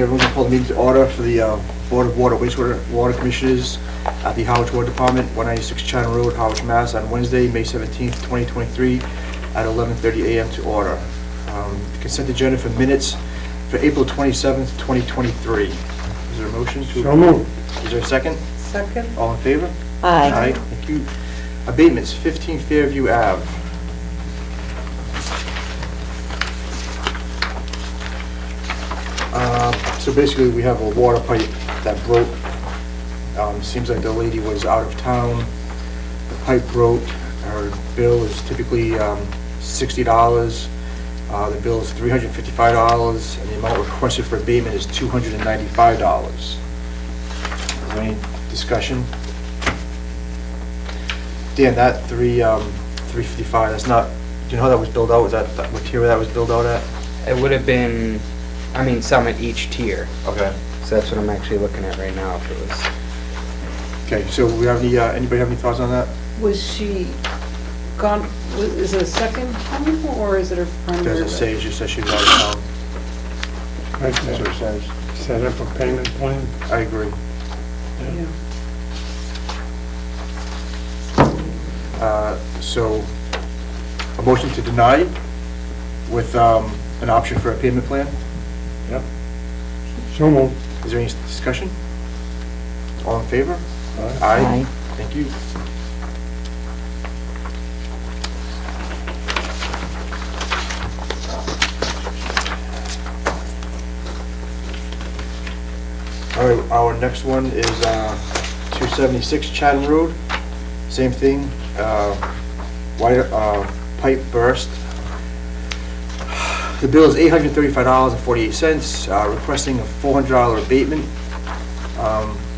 everyone can call the meeting to order for the Board of Water, Wastewater Commissioners at the Harwich Water Department, 196 Chatham Road, Harwich, Mass. On Wednesday, May 17th, 2023 at 11:30 a.m. to order. The consent agenda for minutes for April 27th, 2023. Is there a motion to? So moved. Is there a second? Second. All in favor? Aye. Aye, thank you. Abatements, 15 Fairview Ave. So basically, we have a water pipe that broke. Seems like the lady was out of town. The pipe broke. Her bill is typically $60. The bill is $355, and the amount requested for abatement is $295. Is there any discussion? Dan, that $355, that's not, do you know how that was billed out? Was that what tier that was billed out at? It would have been, I mean, some at each tier. Okay. So that's what I'm actually looking at right now, if it was. Okay, so we have any, anybody have any thoughts on that? Was she gone, is it a second home or is it her primary? Doesn't say, it just says she was out of town. Right That's what it there. says. Set up a payment plan. I agree. Yeah. So, a motion to deny with an option for a payment plan? Yep. So moved. Is there any discussion? All in favor? Aye. Thank you. All right, our next one is 276 Chatham Road. Same thing, wire pipe burst. The bill is $835.48, requesting a $400 abatement.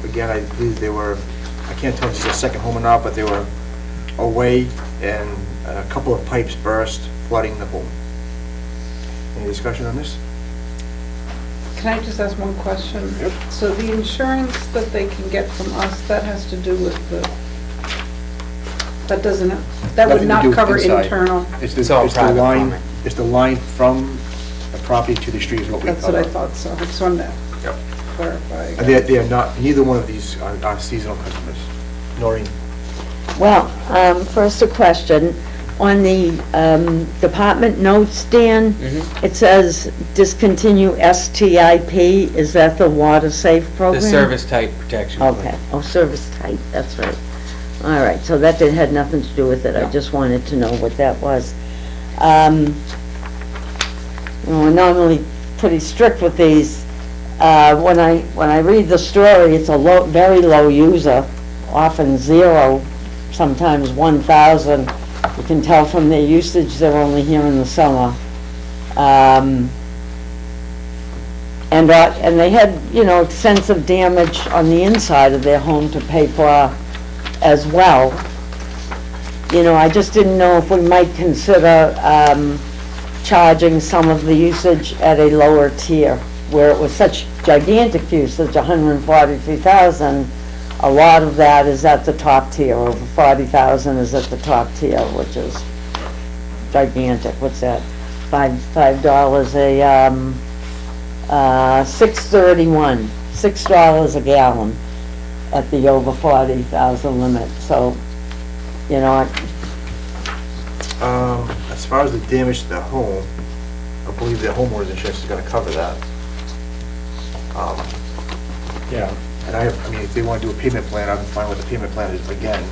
Again, I believe they were, I can't tell if it's a second home or not, but they were away and a couple of pipes burst, flooding the home. Any discussion on this? Can I just ask one question? Yep. So the insurance that they can get from us, that has to do with the, that doesn't, that Nothing would to not do with cover inside. internal? It's It's all the private line, plumbing. it's the line from the property to the street is what we cover. That's what I thought, so I just wanted to Yep. clarify. And they are not, neither one of these are seasonal customers. Noreen? Well, first a question. On the department notes, Dan, it says discontinue STIP. Is that the water safe The program? service type protection. Okay, oh, service type, that's right. All right, so that had nothing to do with it. I No. just wanted to know what that was. We're normally pretty strict with these. When I read the story, it's a low, very low user, often 0, sometimes 1,000. You can tell from their usage they're only here in the summer. And they had, extensive damage on the inside of their home to pay for as well. I just didn't know if we might consider charging some of the usage at a lower tier, where it was such gigantic usage, 143,000. A lot of that is at the top tier, over 40,000 is at the top tier, which is gigantic. What's that? $5 $6.31, $6 a gallon at the over 40,000 limit. So, As far as the damage to the home, I believe the homeowner's insurance is gonna cover that. Yeah. And I mean, if they wanna do a payment plan, I'm fine with the payment plan is, again,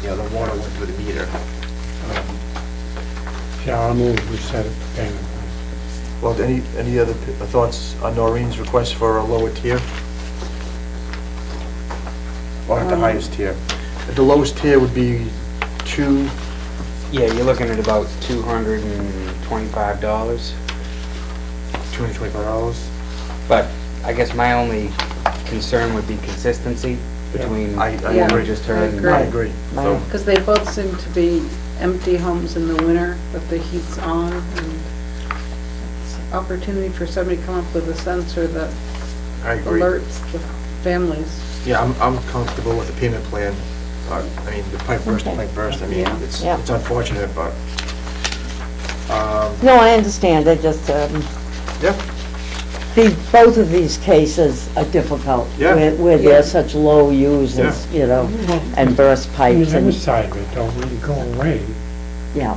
the water went through the meter. Yeah, I'll move we set up a payment plan. Well, any other thoughts on Noreen's request for a lower tier? Or at the highest tier? At the lowest tier would be Yeah, you're looking at about $225. $225. But I guess my only concern would be consistency between I what Yeah. we just heard. agree. I agree. So, Because they both seem to be empty homes in the winter, but the heat's on, and it's an opportunity for somebody to come up with a sensor that I agree. alerts the families. Yeah, I'm comfortable with the payment plan. I mean, the pipe burst, Okay. I mean, Yeah. it's Yeah. unfortunate, but, no, I understand. I just, yeah. both of these cases are difficult. Yeah. Where Yeah. they're such low users, you know, and burst On pipes the other and, side of it, though, when you go away, yeah.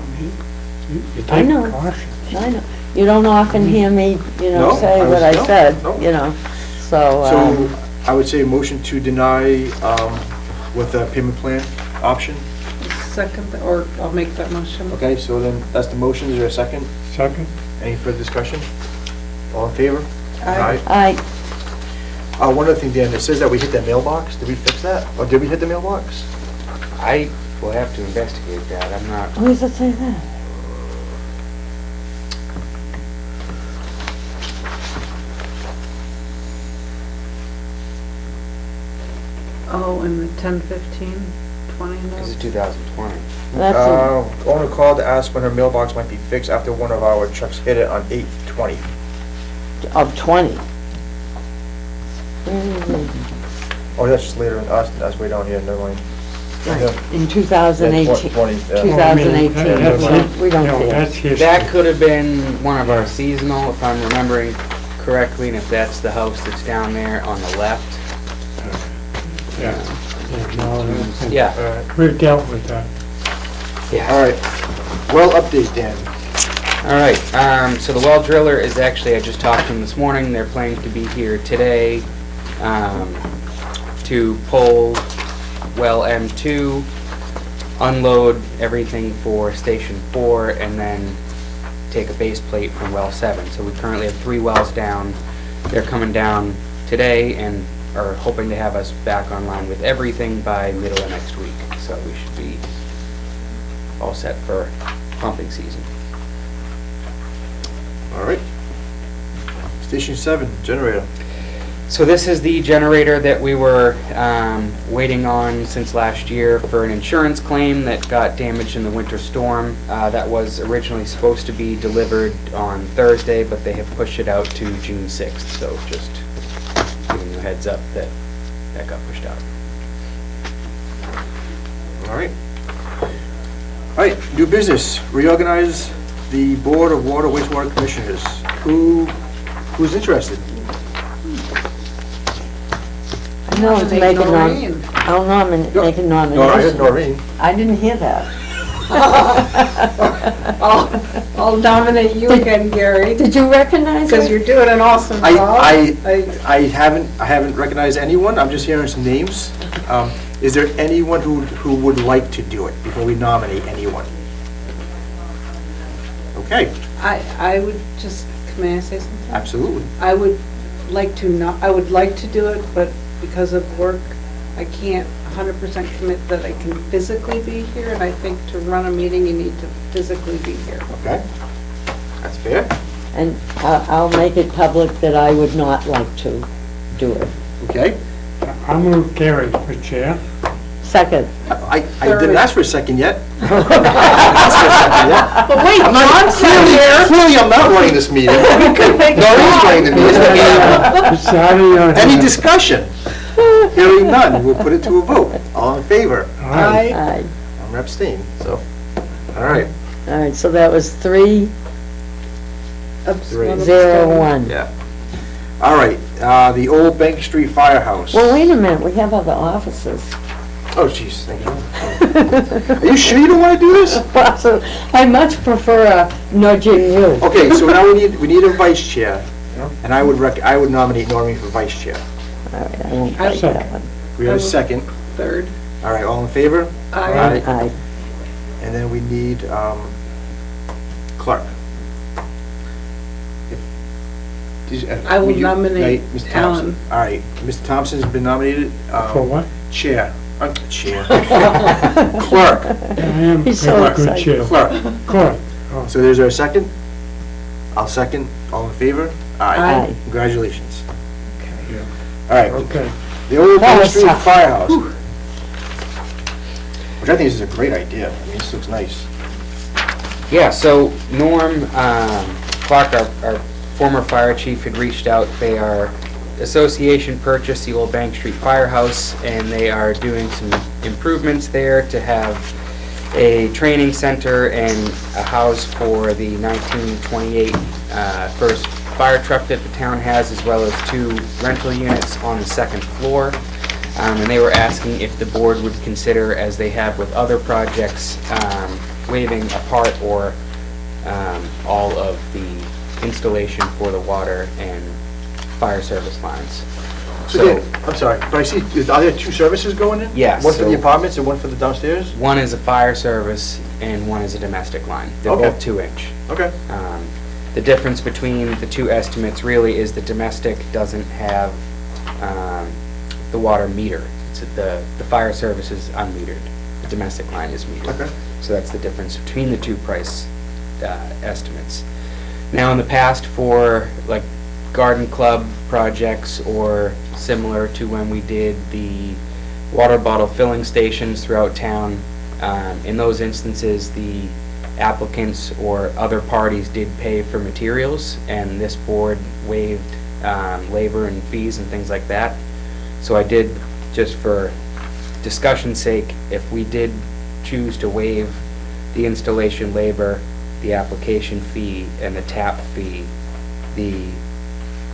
you I take know. caution. I know. You don't often hear me, No, say I what was- I no, said, no. so, So I would say a motion to deny with the payment plan option. Second, or I'll make that motion. Okay, so then that's the motion. Is there a second? Second? Any further discussion? All in favor? Aye. One other thing, Dan, it says that we hit that mailbox. Did we fix that? Or did we hit the mailbox? I will have to investigate that. I'm not, where does it say that? Oh, and the 10, 15, 20 this is notes? 2020. That's Owner called to ask when her mailbox might be fixed after one of our trucks hit it on 8/20. of 20. Oh, that's just later in us. That's way down here. Never mind. Right, in 2018. 20, yeah. 2018, That's- we don't no, care. That's history. That could have been one of our seasonal, if I'm remembering correctly, and if that's the house that's down there on the left. Yeah, no, that's- Yeah, All right. We've dealt with that. yeah. All right. Well, update, Dan. All right, so the well driller is actually, I just talked to them this morning, they're planning to be here today to pull well M2, unload everything for Station 4, and then take a base plate from well 7. So we currently have 3 wells down. They're coming down today and are hoping to have us back online with everything by middle of next week. So we should be all set for pumping season. All right. Station 7, generator. So this is the generator that we were waiting on since last year for an insurance claim that got damaged in the winter storm. That was originally supposed to be delivered on Thursday, but they have pushed it out to June 6th. So just giving you a heads up that that got pushed out. All right. All right, new business. Reorganize the Board of Water Wastewater Commissioners. Who's interested? I know it's Nominate making Noreen. I'll make a No, I heard nomination. Noreen. I didn't hear that. I'll nominate you again, Gary, Did you recognize because it? you're doing an awesome job. I haven't recognized anyone. I'm just hearing some names. Is there anyone who would like to do it before we nominate anyone? Okay, I would just, may I say something? absolutely. I would like to do it, but because of work, I can't 100% commit that I can physically be here, and I think to run a meeting, you need to physically be here. Okay, that's fair. And I'll make it public that I would not like to do it. Okay. I'll move Gary for chair. Second. I didn't ask for a second yet. But wait, John's not here. Clearly, I'm not running this meeting. Noreen's running the meeting. It's out of your Any hands. discussion? Hearing none, we'll put it to a vote. All in favor? Aye. Aye. I'm gonna abstain, so, all right. All right, so that was 3-0-1. Yeah. All right, the old Bank Street Firehouse. Well, wait a minute, we have other offices. Oh, jeez, thank you. Are you sure you don't want to do this? So I much prefer nudging you. Okay, so now we need a vice chair, and I would nominate Noreen for vice chair. All right, I won't take that one. We have a second. Third. All right, all in favor? Aye. Aye. And then we need clerk. I will nominate Mr. Thompson. Alan. All right, Mr. Thompson's been nominated. For what? Chair. Chair. Clerk. I am He's so a good excited. chair. Clerk. Clerk. Oh, So there's our second? I'll second. All in favor? Aye. Congratulations. yeah. All right, Okay. the old That Bank was Street tough. Firehouse. Which I think is a great idea. I mean, this looks nice. Yeah, so Norm Clark, our former fire chief, had reached out. They are, association purchased the old Bank Street Firehouse, and they are doing some improvements there to have a training center and a house for the 1928 First fire truck that the town has, as well as 2 rental units on the second floor. And they were asking if the board would consider, as they have with other projects, waiving a part or all of the installation for the water and fire service lines. So, Dan, I'm sorry, but I see, are there 2 services going in? Yes, One for the so- apartments and one for the downstairs? One is a fire service and one is a domestic line. They're Okay. both 2-inch. Okay. The difference between the 2 estimates really is the domestic doesn't have the water meter. The fire service is unmetered. The domestic line is metered. Okay. So that's the difference between the 2 price estimates. Now, in the past, for like garden club projects or similar to when we did the water bottle filling stations throughout town, in those instances, the applicants or other parties did pay for materials, and this board waived labor and fees and things like that. So I did, just for discussion's sake, if we did choose to waive the installation labor, the application fee, and the tap fee, the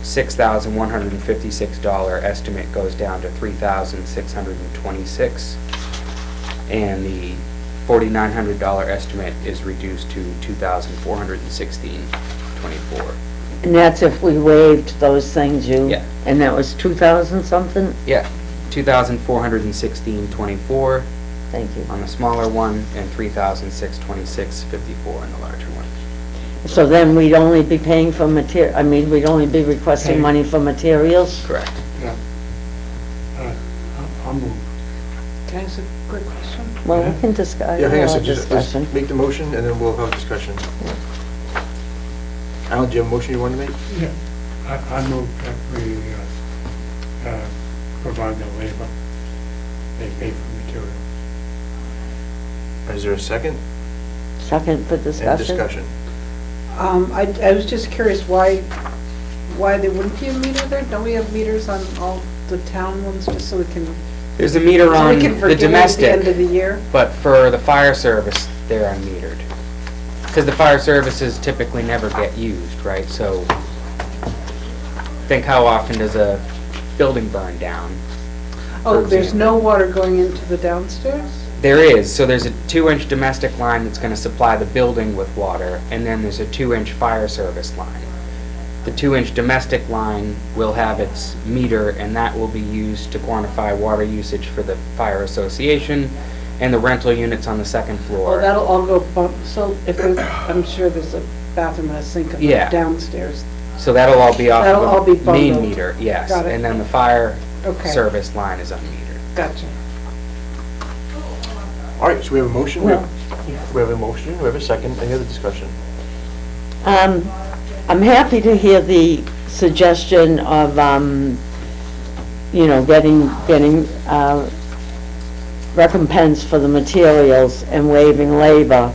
$6,156 estimate goes down to $3,626, and the $4,900 estimate is reduced to $2,416.24. And that's if we waived those things Yeah. And that was 2,000 something? Yeah, $2,416.24 Thank you. on the smaller one, and $3,626.54 on the larger one. So then we'd only be paying for we'd only be requesting Okay. money for materials? Correct. Yeah. I'll move. Can I ask a quick question? Well, we can discuss, Yeah, hang on a have a second, just discussion. make the motion and then we'll have a discussion. Alan, do you have a motion you want to make? Yeah, I move that we provide the labor, they pay for material. Is there a second? Second for And discussion? discussion. I was just curious why there wouldn't be a meter there? Don't we have meters on all the town ones, just so we can, There's a meter so on we can the forgive at the end of domestic, the year? but for the fire service, they're unmetered. Because the fire services typically never get used, right? So think how often does a building burn down? Oh, for there's example. no water going into the downstairs? There is, so there's a 2-inch domestic line that's gonna supply the building with water, and then there's a 2-inch fire service line. The 2-inch domestic line will have its meter, and that will be used to quantify water usage for the fire association and the rental units on the second floor. Well, that'll all go bump, so if we, I'm sure there's a bathroom and a sink in the Yeah. downstairs. So that'll all be off That'll all be of the main bundled. meter, yes. Got it. And then the fire Okay. service line is unmetered. Gotcha. All right, so we have a motion, we have a motion, we have a second, any other discussion? I'm happy to hear the suggestion of, getting recompense for the materials and waiving labor.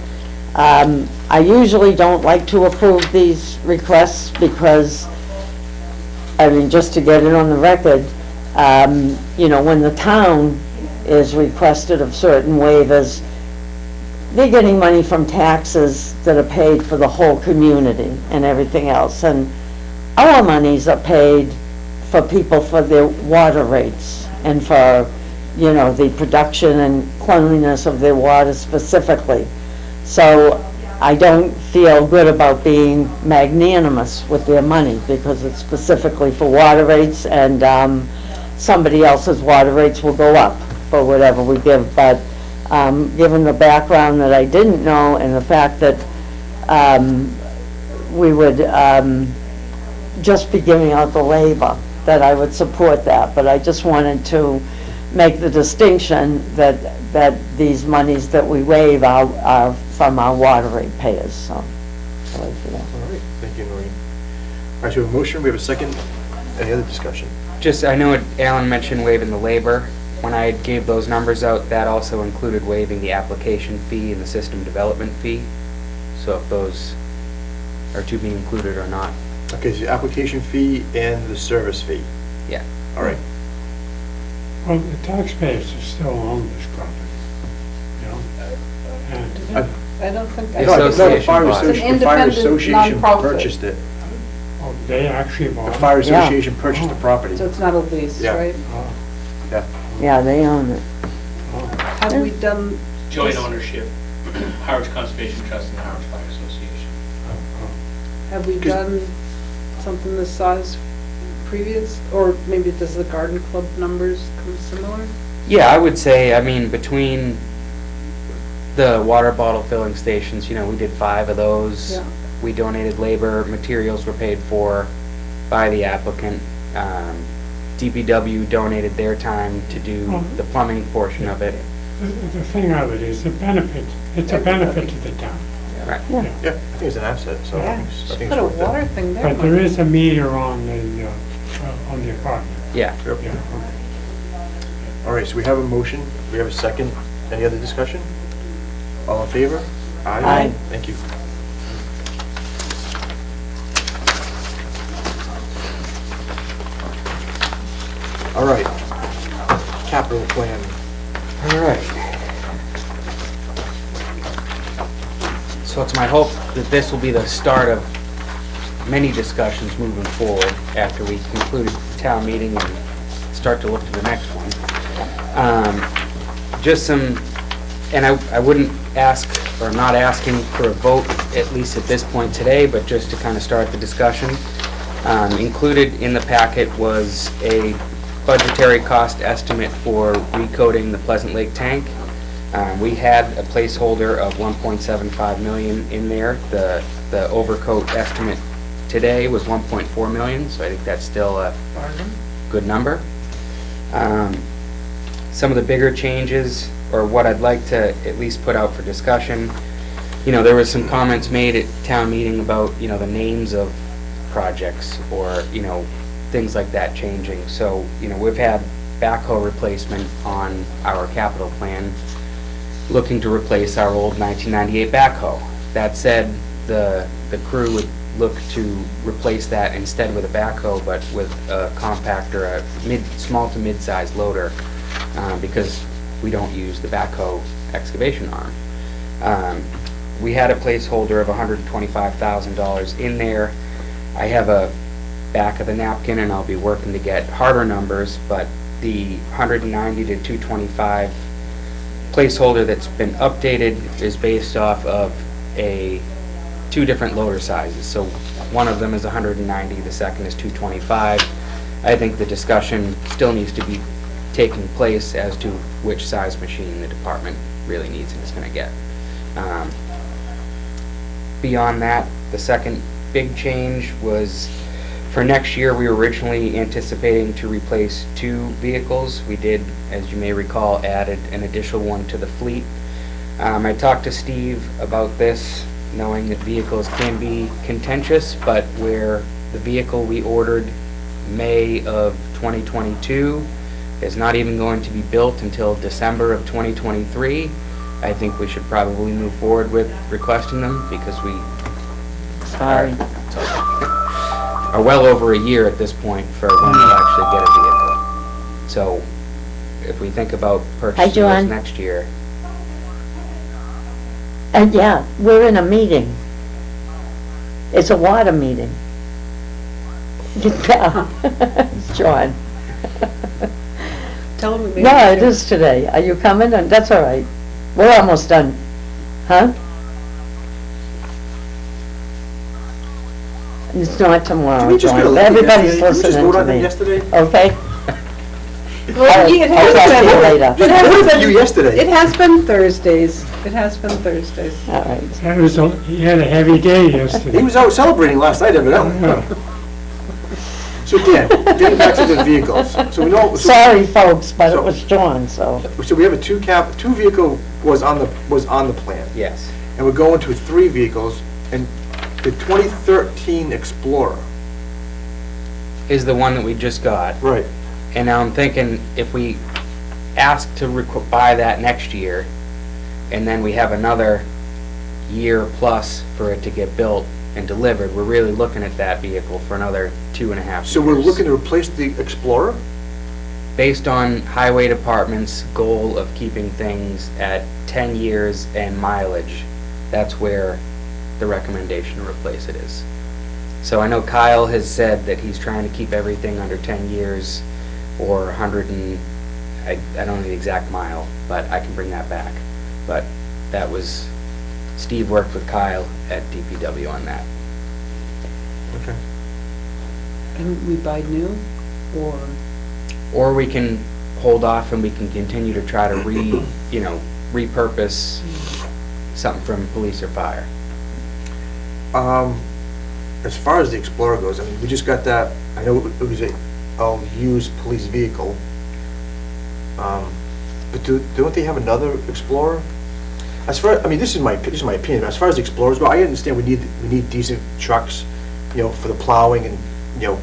I usually don't like to approve these requests because, just to get it on the record, when the town is requested of certain waivers, they're getting money from taxes that are paid for the whole community and everything else. And our monies are paid for people for their water rates and for, the production and cleanliness of their water specifically. So I don't feel good about being magnanimous with their money because it's specifically for water rates, and somebody else's water rates will go up for whatever we give. But given the background that I didn't know and the fact that we would just be giving out the labor, that I would support that. But I just wanted to make the distinction that these monies that we waive are from our water rate payers, so. Sorry for that. All right, thank you, Noreen. All right, so we have a motion, we have a second, any other discussion? Just, I know Alan mentioned waiving the labor. When I gave those numbers out, that also included waiving the application fee and the system development fee. So if those are to be included or not. Okay, so the application fee and the service fee, Yeah. all right. Well, the taxpayers still own this property, And, I don't think, The No, the association fire bought it. It's an the fire independent association nonprofit. purchased it. Oh, they actually The bought it? fire Yeah. association purchased the property. So it's not a lease, Yeah. right? Oh, Yeah. Yeah, they own it. oh. Have we done, Joint ownership, Harwich Conservation Trust and Harwich Fire Association. have we 'Cause- done something this size previous? Or maybe does the garden club numbers come similar? Yeah, I would say, I mean, between the water bottle filling stations, you know, we did 5 of those. Yeah. We donated labor, materials were paid for by the applicant. DPW donated their time to do the plumbing portion of it. The thing of it is the benefit, it's a benefit to the town. Right. Yeah, I think it's an asset, so I Yeah, think it's put a worth it. water thing there. But there is a meter on the apartment. Yeah. Yep. Yeah, okay. All right, so we have a motion, we have a second. Any other discussion? All in favor? Aye. Thank you. All right, capital plan. All right. So it's my hope that this will be the start of many discussions moving forward after we conclude the town meeting and start to look to the next one. Just some, and I wouldn't ask, or I'm not asking for a vote, at least at this point today, but just to kind of start the discussion. Included in the packet was a budgetary cost estimate for recoding the Pleasant Lake tank. We had a placeholder of 1.75 million in there. The overcoat estimate today was 1.4 million, so I think that's still a good number. Some of the bigger changes, or what I'd like to at least put out for discussion, you know, there was some comments made at town meeting about, you know, the names of projects or, you know, things like that changing. So, you know, we've had backhoe replacement on our capital plan, looking to replace our old 1998 backhoe. That said, the crew would look to replace that instead with a backhoe, but with a compactor, a small to mid-sized loader, because we don't use the backhoe excavation arm. We had a placeholder of $125,000 in there. I have a back of the napkin, and I'll be working to get harder numbers, but the 190 to 225 placeholder that's been updated is based off of two different loader sizes. So one of them is 190, the second is 225. I think the discussion still needs to be taking place as to which size machine the department really needs and is going to get. Beyond that, the second big change was for next year. We were originally anticipating to replace 2 vehicles. We did, as you may recall, added an additional one to the fleet. I talked to Steve about this, knowing that vehicles can be contentious, but where the vehicle we ordered May of 2022 is not even going to be built until December of 2023, I think we should probably move forward with requesting them, because we Sorry. are well over a year at this point for when we'll actually get a vehicle. So if we think about purchasing Joanne. those next year, And yeah, we're in a meeting. It's a water meeting. Yeah. John. Tell them. No, it is today. Are you coming? And that's all right. We're almost done. Huh? It's not Did tomorrow, we just get a John. letter Everybody's yesterday? Did we just listening vote to on them me. yesterday? Okay? Well, it I'll has talk to you been- later. Just voted on you yesterday. It has been Thursdays. It has been Thursdays. All right. He had a heavy day yesterday. He was out celebrating last night, evidently. Yeah. So Dan, getting back to the vehicles, so we know, so Sorry, folks, but it was John, so. we have a two vehicle was on the plan, yes. and we're going to 3 vehicles, and the 2013 Explorer. Is the one that we just got. Right. And now I'm thinking, if we ask to buy that next year, and then we have another year plus for it to get built and delivered, we're really looking at that vehicle for another 2.5 years. So we're looking to replace the Explorer? Based on Highway Department's goal of keeping things at 10 years and mileage, that's where the recommendation to replace it is. So I know Kyle has said that he's trying to keep everything under 10 years or 100 and, I don't know the exact mile, but I can bring that back. But that was, Steve worked with Kyle at DPW on that. Okay. And we buy new, or? Or we can hold off and we can continue to try to repurpose something from police or fire. As far as the Explorer goes, I mean, we just got that, I know it was a used police vehicle. But don't they have another Explorer? As far, I mean, this is my opinion, but as far as the Explorers go, I understand we need decent trucks, for the plowing and,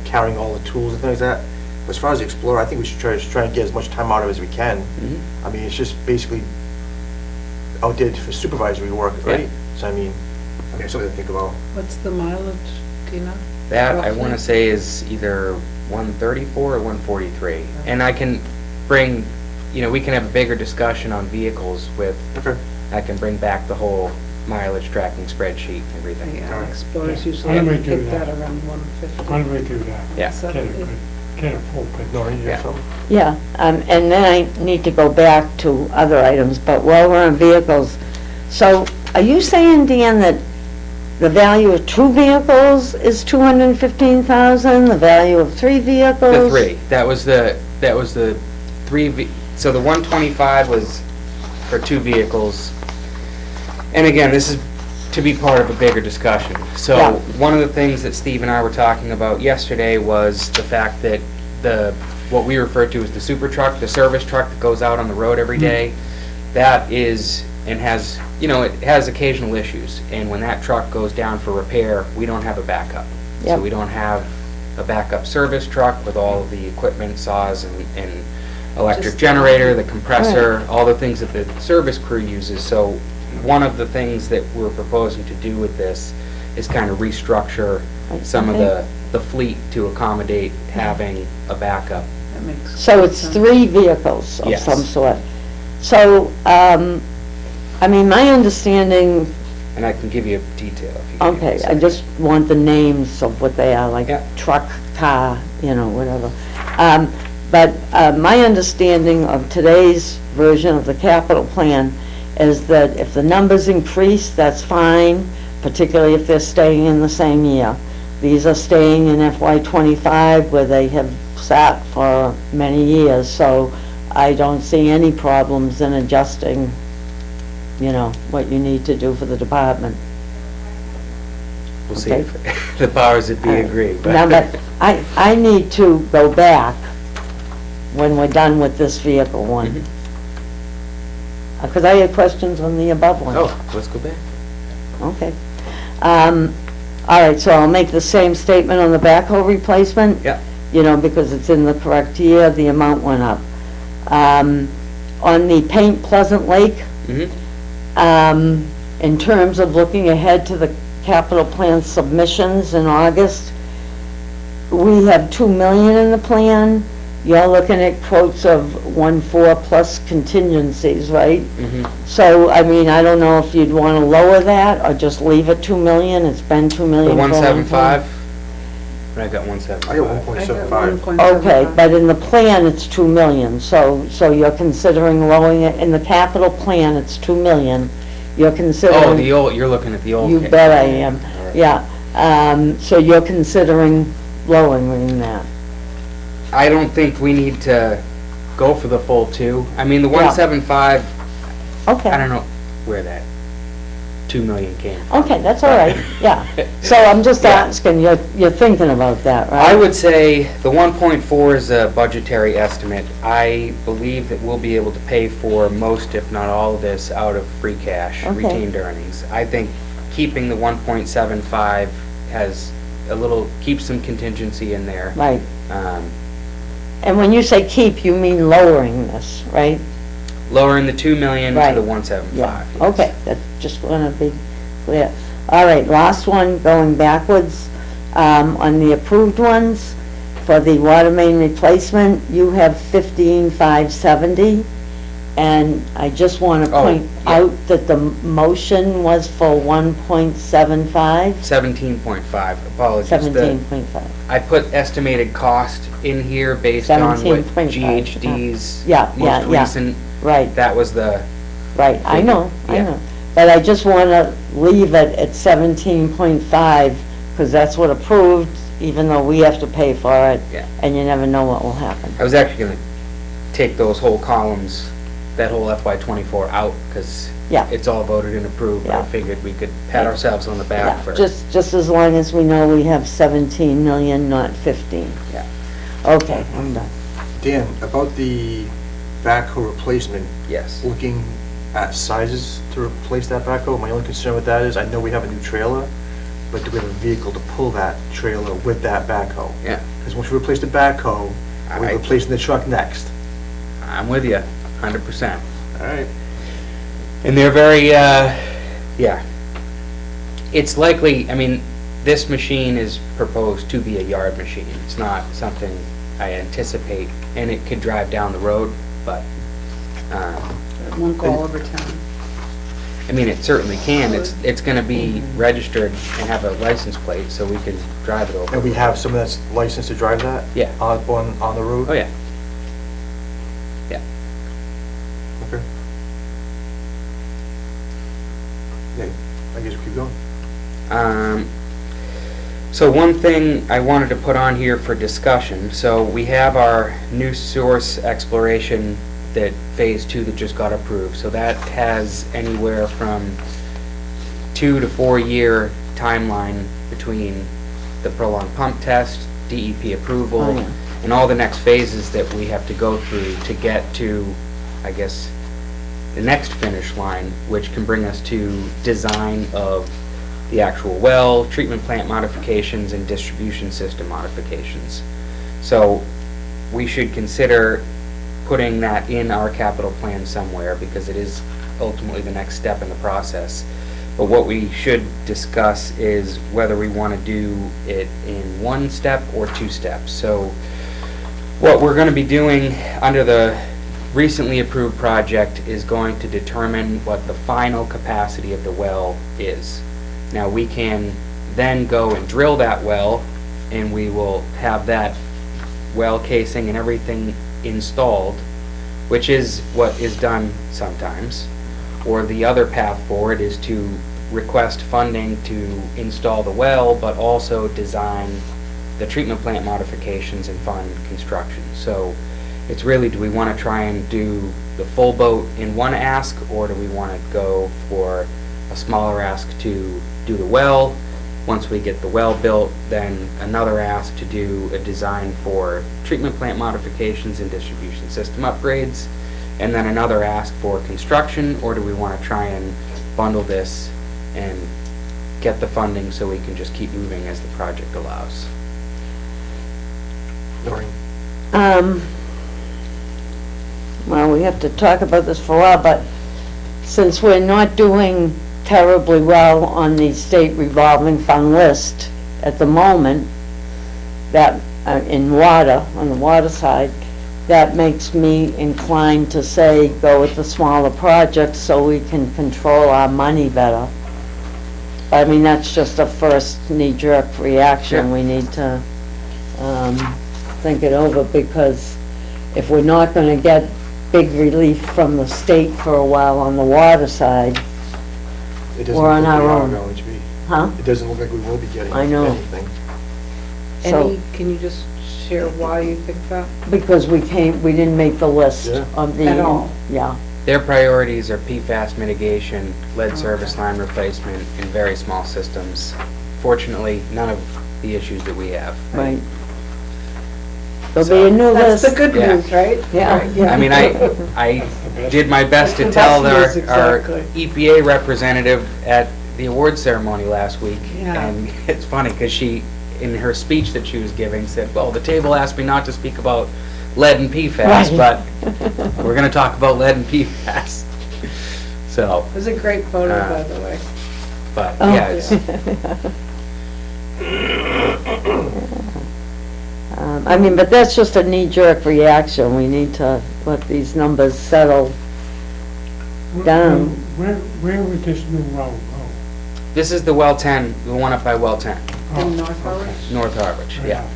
carrying all the tools and things like that. But as far as the Explorer, I think we should try and get as much time out of it as we can. Mm-hmm. I mean, it's just basically out there for supervisory work, right? So I mean, something to think about. What's the mileage, do you know? That, I Roughly? want to say, is either 134 or 143. And I can bring, we can have a bigger discussion on vehicles with, Okay. I can bring back the whole mileage tracking spreadsheet and everything. Yeah, Explorers Yeah. usually Why don't we do hit that that? around 150. Why don't we do that? Yeah. Get a full picture. No, you Yeah. got something? Yeah, and then I need to go back to other items, but while we're on vehicles, so are you saying, Dan, that the value of 2 vehicles is 215,000, the value of 3 vehicles? The 3, that was the 3, so the 125 was for 2 vehicles. And again, this is to be part of a bigger discussion. So Yeah. one of the things that Steve and I were talking about yesterday was the fact that what we refer to as the super truck, the service truck that goes out on the road every day, that is, and has, it has occasional issues. And when that truck goes down for repair, we don't have a backup. Yep. So we don't have a backup service truck with all of the equipment, saws and electric Just- generator, the compressor, all the things that the service crew uses. So one of the things that we're proposing to do with this is kind of restructure some of the fleet to accommodate having a backup. That makes So it's sense. 3 vehicles of Yes. some sort. So, I mean, my understanding, And I can give you detail if you give me a okay, I second. just want the names of what they are, like Yeah. truck, car, whatever. But my understanding of today's version of the capital plan is that if the numbers increase, that's fine, particularly if they're staying in the same year. These are staying in FY '25 where they have sat for many years, so I don't see any problems in adjusting, what you need to do for the department. We'll see Okay. if the powers that be agree. Now, but I need to go back when we're done with this vehicle one. Mhm. Because I had questions on the above one. Oh, let's go back. Okay. All right, so I'll make the same statement on the backhoe replacement. Yeah. Because it's in the correct year, the amount went up. On the Paint Pleasant Lake, Mm-hmm. in terms of looking ahead to the capital plan submissions in August, we have 2 million in the plan. You're looking at quotes of 1.4 plus contingencies, right? Mm-hmm. So, I mean, I don't know if you'd want to lower that or just leave it 2 million. It's been 2 The million for a long time. 175? I got 175. I got I got 1.75. 1.75. Okay, but in the plan, it's 2 million, so you're considering lowering it, in the capital plan, it's 2 million. You're considering... Oh, the old, you're looking at the old. You bet I am, yeah. So you're considering lowering that. I don't think we need to go for the full 2. I mean, the Yeah. 175, Okay. I don't know where that 2 million came from. Okay, that's all right, yeah. So I'm just Yeah. asking, you're thinking about that, right? I would say the 1.4 is a budgetary estimate. I believe that we'll be able to pay for most, if not all of this, out of free cash, Okay. retained earnings. I think keeping the 1.75 has keeps some contingency in there. Right. Um, And when you say keep, you mean lowering this, right? Lowering the 2 million to Right. the 175. Yeah, yes. okay, that's just want to be clear. All right, last one, going backwards, on the approved ones, for the water main replacement, you have 15,570, And I just want to Oh, point yeah. out that the motion was for 1.75, 17.5, apologies. 17.5. I put estimated cost in here based on what 17.5, GHD's yeah, most yeah. recent, Right, that was the, right, I know, I Yeah. know. But I just want to leave it at 17.5, because that's what approved, even though we have to pay for it. Yeah. And you never know what will happen. I was actually gonna take those whole columns, that whole FY 24 out, because Yeah. it's all voted and approved, but I Yeah. figured we could pat ourselves on the back Yeah, for. just as long as we know we have 17 million, not 15. Yeah. Okay, I'm done. Dan, about the backhoe replacement, Yes. looking at sizes to replace that backhoe, my only concern with that is, I know we have a new trailer, but do we have a vehicle to pull that trailer with that backhoe? Yeah, Because once we replace the backhoe, we're I- replacing the truck next. I'm with you, 100%. All right. And they're very, yeah. It's likely, I mean, this machine is proposed to be a yard machine. It's not something I anticipate, and it could drive down the road, but, It won't go all over town. I mean, it certainly can. It's gonna be registered and have a license plate, so we can drive it over. And we have someone that's licensed to drive that? Yeah. On the road? Oh, yeah. Okay. Yeah, I guess we keep going. So one thing I wanted to put on here for discussion, so we have our new source exploration that phase 2 that just got approved. So that has anywhere from 2 to 4 year timeline between the prolonged pump test, DEP approval, Oh, yeah. and all the next phases that we have to go through to get to, I guess, the next finish line, which can bring us to design of the actual well, treatment plant modifications, and distribution system modifications. So we should consider putting that in our capital plan somewhere, because it is ultimately the next step in the process. But what we should discuss is whether we want to do it in 1 step or 2 steps. So what we're going to be doing under the recently approved project is going to determine what the final capacity of the well is. Now, we can then go and drill that well, and we will have that well casing and everything installed, which is what is done sometimes. Or the other path forward is to request funding to install the well, but also design the treatment plant modifications and fund construction. So it's really, do we want to try and do the full boat in one ask, or do we want to go for a smaller ask to do the well? Once we get the well built, then another ask to do a design for treatment plant modifications and distribution system upgrades, and then another ask for construction? Or do we want to try and bundle this and get the funding so we can just keep moving as the project allows? Noreen? Well, we have to talk about this for a while, but since we're not doing terribly well on the state revolving fund list at the moment, that, in water, on the water side, that makes me inclined to say go with the smaller projects so we can control our money better. I mean, that's just a first knee-jerk reaction. Yeah. We need to think it over, because if we're not going to get big relief from the state for a while on the water side, It doesn't Or on look like our we are own. going to be. huh? It doesn't look like we will be getting I know. anything. So, Can you just share why you think that? because we didn't make the list Yeah. of the. At all. Yeah, Their priorities are PFAS mitigation, lead service line replacement, and very small systems. Fortunately, none of the issues that we have. right. There'll be a new That's list. the good Yeah. news, right? Yeah, yeah. I mean, I did my best to That's tell the best news, our exactly. EPA representative at the award ceremony last week. Yeah. And it's funny, because she, in her speech that she was giving, said, well, the table asked me not to speak about lead and PFAS, Right. but we're gonna talk about lead and PFAS. So, It was a great photo, by the way. but, Oh. yeah, it's, I mean, but that's just a knee-jerk reaction. We need to let these numbers settle down. Where would this new well go? This is the well 10, the one up by well 10, Oh, In North Harwich? okay. North Harwich, yeah,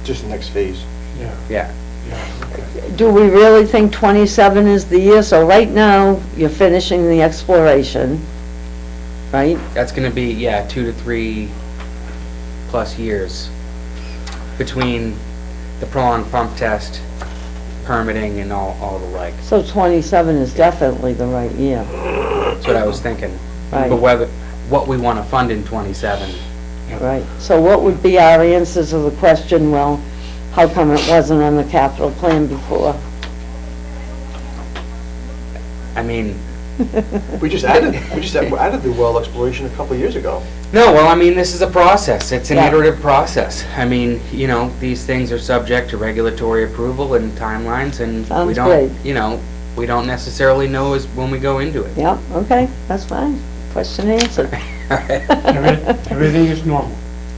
Just the next phase. Yeah, yeah. yeah, okay. Do we really think 27 is the year? So right now, you're finishing the exploration, right? That's gonna be, yeah, 2 to 3 plus years between the prolonged pump test, permitting and all the like. So 27 is definitely the right year. That's what I was thinking. Right. But what we wanna fund in 27, Right, so what would be our answers to the question, well, how come it wasn't on the capital plan before? I mean, We just added the well exploration a couple of years ago. no, well, I mean, this is a process, it's an Yeah. iterative process. I mean, you know, these things are subject to regulatory approval and timelines, and we Sounds don't, great. you know, we don't necessarily know as when we go into it. Yeah, okay, that's fine. Question answered. Everything is normal.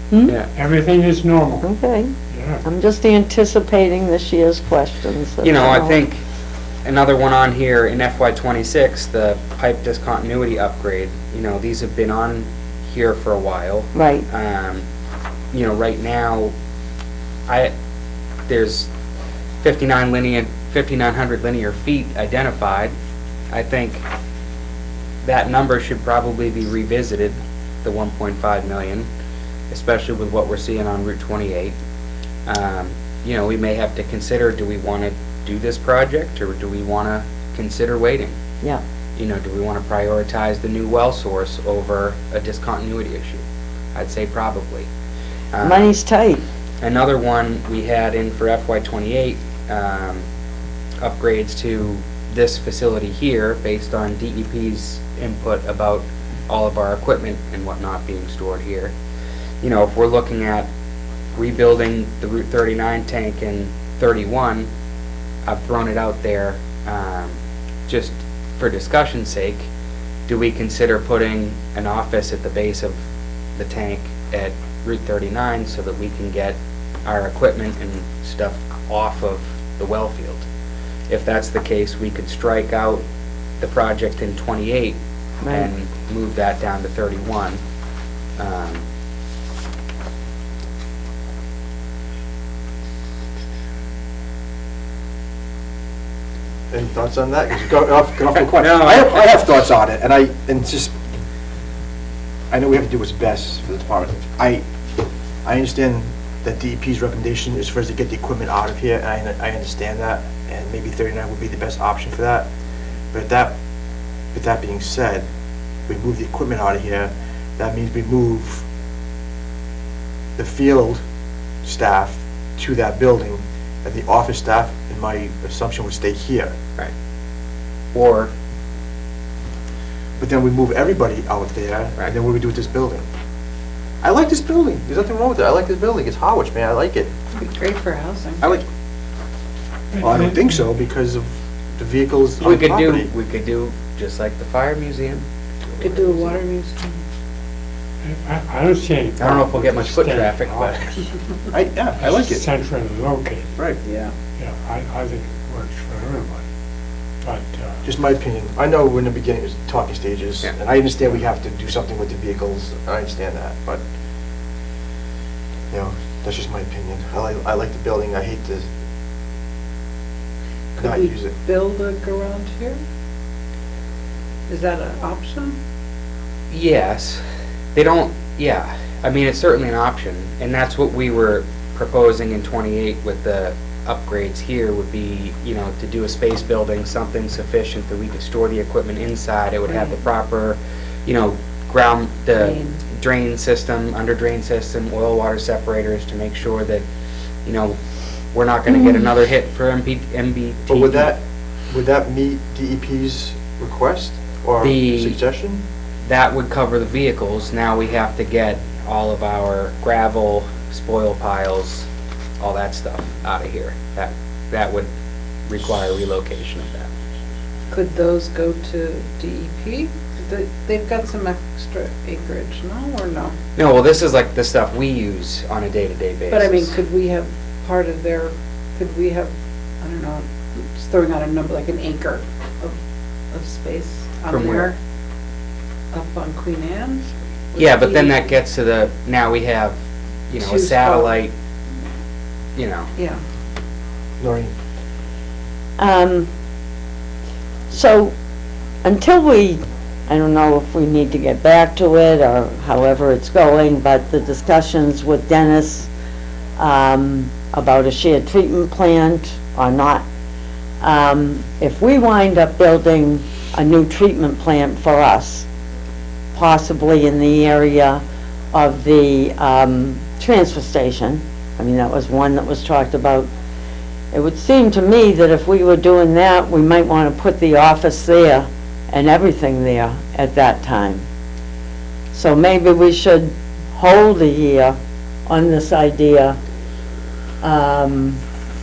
Hmm? Yeah. Everything is normal. Okay, Yeah. I'm just anticipating this year's questions. You know, I that's all. think another one on here in FY '26, the pipe discontinuity upgrade, you know, these have been on here for a while. Right, You know, right now, there's 5,900 linear feet identified. I think that number should probably be revisited, the 1.5 million, especially with what we're seeing on Route 28. You know, we may have to consider, do we want to do this project, or do we want to consider waiting? yeah. You know, do we want to prioritize the new well source over a discontinuity issue? I'd say probably. Money's tight. Another one we had in for FY '28, upgrades to this facility here based on DEP's input about all of our equipment and whatnot being stored here. You know, if we're looking at rebuilding the Route 39 tank in 31, I've thrown it out there, just for discussion's sake. Do we consider putting an office at the base of the tank at Route 39 so that we can get our equipment and stuff off of the well field? If that's the case, we could strike out the project in 28 Right. and move that down to 31. Any thoughts on that? 'Cause you got off the question. No. I have thoughts on it, and just, I know we have to do what's best for the department. I understand that DEP's recommendation is for us to get the equipment out of here, and I understand that, and maybe 39 would be the best option for that. But with that being said, we move the equipment out of here, that means we move the field staff to that building, and the office staff, in my assumption, would stay here. Right. Or, But then we move everybody out there, Right. and then what do we do with this building? I like this building, there's nothing wrong with it, I like this building, it's Harwich, man, I like it. It'd be great for housing. I like, well, I don't think so, because of the vehicles on we the could do, property. we could do just like the fire museum. Could do a water museum. I don't see any. I don't know if we'll get much foot Staying traffic, but Yeah, I like it, Centrally located, right, Yeah. yeah, I think it works for everybody. But, just my opinion. I know we're in the beginning, it's talking stages, Yeah. and I understand we have to do something with the vehicles, I understand that, but, you know, that's just my opinion. I like the building, I hate to not Could we use it. build a garage here? Is that an option? yes, they don't, yeah, I mean, it's certainly an option, and that's what we were proposing in 28 with the upgrades here would be, you know, to do a space building, something sufficient that we could store the equipment inside. It would have the proper, you know, the drain system, under drain system, oil water separators to make sure that, you know, we're not gonna get another hit for MBT. But would that meet DEP's request or The- suggestion? That would cover the vehicles. Now we have to get all of our gravel, spoil piles, all that stuff out of here. That would require relocation of that. Could those go to DEP? They've got some extra acreage, no, or no? No, well, this is like the stuff we use on a day-to-day basis. But I mean, could we have part of their, could we have, I don't know, just throwing out a number, like an acre of of space on From where? there. Up on Queen Anne. would Yeah, but then be- that gets to the, now we have, you know, a Two spot. satellite, you know. Yeah. Noreen? So, until we, I don't know if we need to get back to it or however it's going, but the discussions with Dennis, about a shared treatment plant or not, if we wind up building a new treatment plant for us, possibly in the area of the, transfer station, I mean, that was one that was talked about. It would seem to me that if we were doing that, we might want to put the office there and everything there at that time. So maybe we should hold a year on this idea,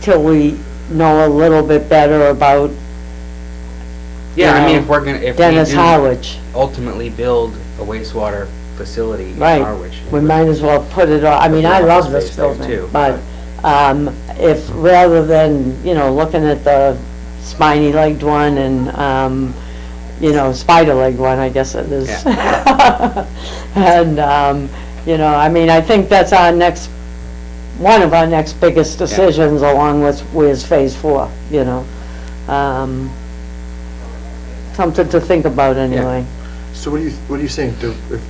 till we know a little bit better about Yeah, I mean, know, if we're gonna, if Dennis we do Harwich. ultimately build a wastewater facility in Right. Harwich. We might as well put it on, I mean, I love this Space there building, too, but, if, rather than, you know, looking at the spiny-legged one and, you know, spider-legged one, I guess it is. And, you know, I mean, I think that's our next, one of our next biggest decisions, along with where's Phase 4, you know? Something to think about anyway. So what are you saying?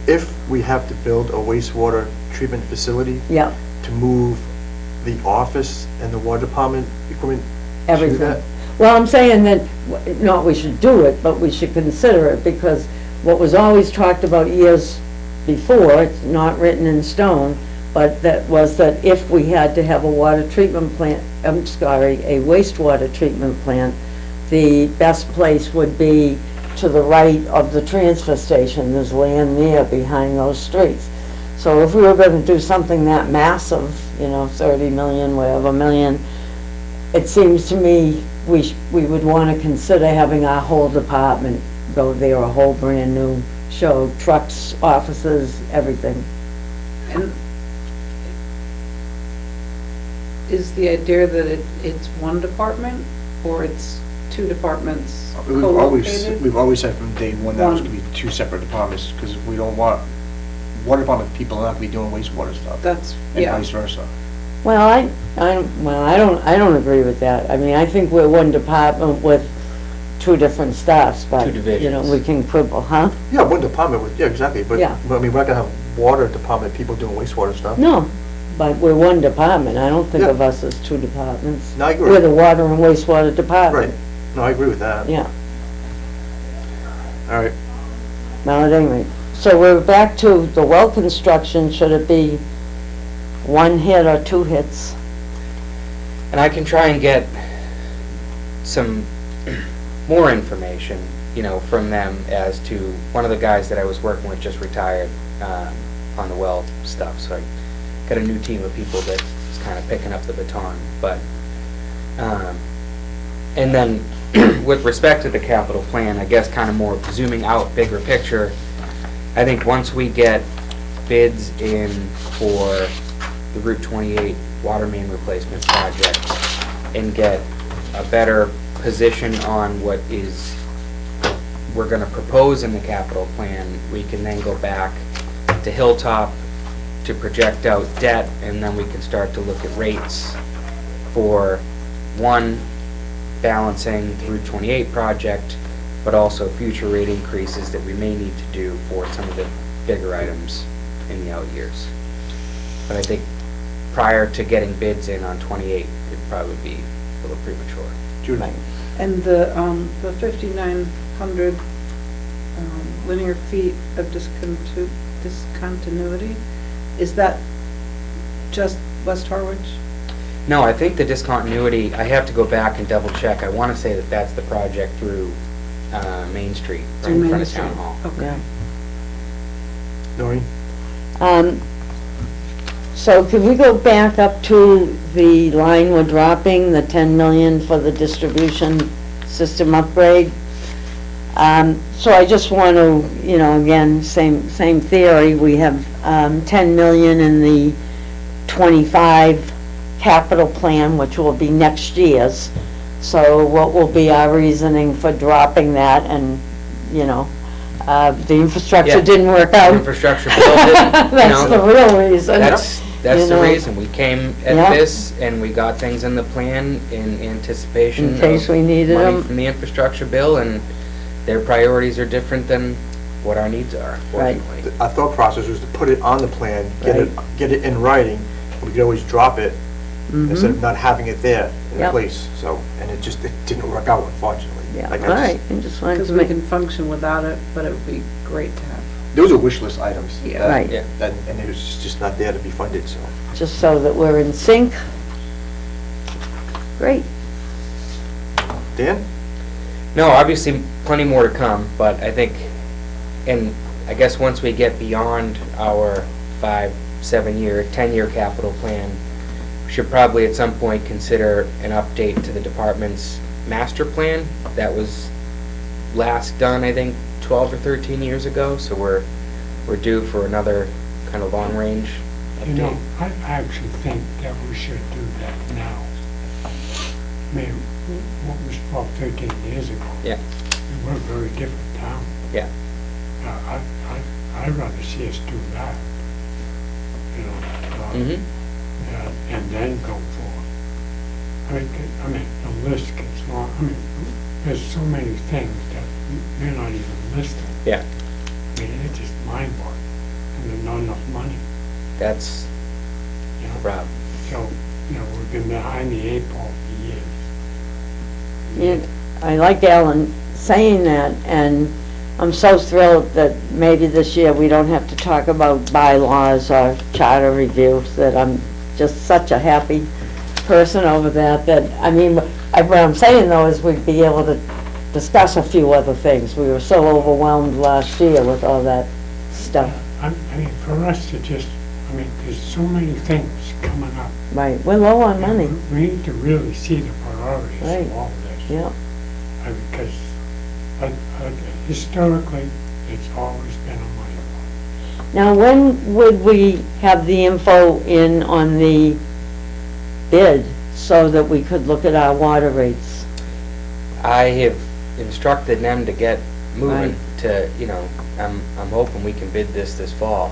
If we have to build a wastewater treatment facility Yeah, to move the office and the water department equipment to everything. that? Well, I'm saying that, not we should do it, but we should consider it, because what was always talked about years before, it's not written in stone, but that was that if we had to have a water treatment plant, I'm sorry, a wastewater treatment plant, the best place would be to the right of the transfer station. There's land there behind those streets. So if we were gonna do something that massive, you know, 30 million, whatever million, it seems to me we would wanna consider having our whole department go there, a whole brand new show, trucks, offices, everything. And is the idea that it's one department, or it's two departments co-located? We've always said from day one that was One. gonna be two separate departments, because we don't want water department people not gonna be doing wastewater stuff, That's, and yeah. vice versa. Well, I don't agree with that. I mean, I think we're one department with two different staffs, but, Two you know, divisions. we can quibble, huh? Yeah, one department with, yeah, exactly, but, Yeah. I mean, we're not gonna have water department people doing wastewater stuff. No, but we're one department. I don't think Yeah. of us as two departments. No, I agree. We're the water and wastewater department. Right, no, I agree with that. Yeah, All right, well, at any rate. So we're back to the well construction. Should it be one hit or two hits? And I can try and get some more information, you know, from them as to, one of the guys that I was working with just retired on the well stuff, so I got a new team of people that is kind of picking up the baton, but, and then with respect to the capital plan, I guess kind of more zooming out, bigger picture, I think once we get bids in for the Route 28 water main replacement project and get a better position on what is, we're gonna propose in the capital plan, we can then go back to Hilltop to project out debt, and then we can start to look at rates for, one, balancing the Route 28 project, but also future rate increases that we may need to do for some of the bigger items in the out years. But I think prior to getting bids in on 28, it'd probably be a little premature. Judy. And the 5,900 linear feet of discontinuity, is that just West Harwich? No, I think the discontinuity, I have to go back and double check. I want to say that that's the project through Main Street, right Through in Main front of Street? Town Hall. Okay. Noreen? So can we go back up to the line we're dropping, the 10 million for the distribution system upgrade? So I just want to, you know, again, same theory, we have 10 million in the 25 capital plan, which will be next year's. So what will be our reasoning for dropping that and, you know, the infrastructure Yeah. didn't work out? Infrastructure bill didn't, you That's the know, real reason. that's You the know. reason. We came Yeah. at this and we got things in the plan in anticipation In case of we needed money them. from the infrastructure bill, and their priorities are different than what our needs are, Right. fortunately. Our thought process was to put it on the plan, Right. get it in writing, and we could always drop it instead Mhm. of not having it there in Yep. place, so, and it didn't work out, unfortunately. Yeah, Like, all right, I just wanted Because to we make, can function without it, but it would be great to have. Those are wish list items. Yeah. that- Right. Yeah. And it was just not there to be funded, so. just so that we're in sync. Great. Dan? No, obviously, plenty more to come, but I think, and I guess once we get beyond our 5, 7-year, 10-year capital plan, we should probably at some point consider an update to the department's master plan. That was last done, I think, 12 or 13 years ago, so we're due for another kind of long-range You know, update. I actually think that we should do that now. I mean, what was 12, 13 years ago? Yeah. We were a very different town. Yeah. I'd rather see us do that, you know, Mm-hmm. and then go forward. I mean, the list gets long, I mean, there's so many things that you're not even listing. Yeah, I mean, it's just mind-boggling, and there's not enough money, that's you know? the problem. So, you know, we've been behind the 8 ball for years. Yeah, I like Alan saying that, and I'm so thrilled that maybe this year we don't have to talk about bylaws or charter reviews, that I'm just such a happy person over that, I mean, what I'm saying though is we'd be able to discuss a few other things. We were so overwhelmed last year with all that stuff. I mean, for us to just, I mean, there's so many things coming up. Right, we're low on money, We need to really see the priorities Right. of all this. yeah. Because historically, it's always been a money problem. Now, when would we have the info in on the bid so that we could look at our water rates? I have instructed them to get moving Right. to, you know, I'm hoping we can bid this fall.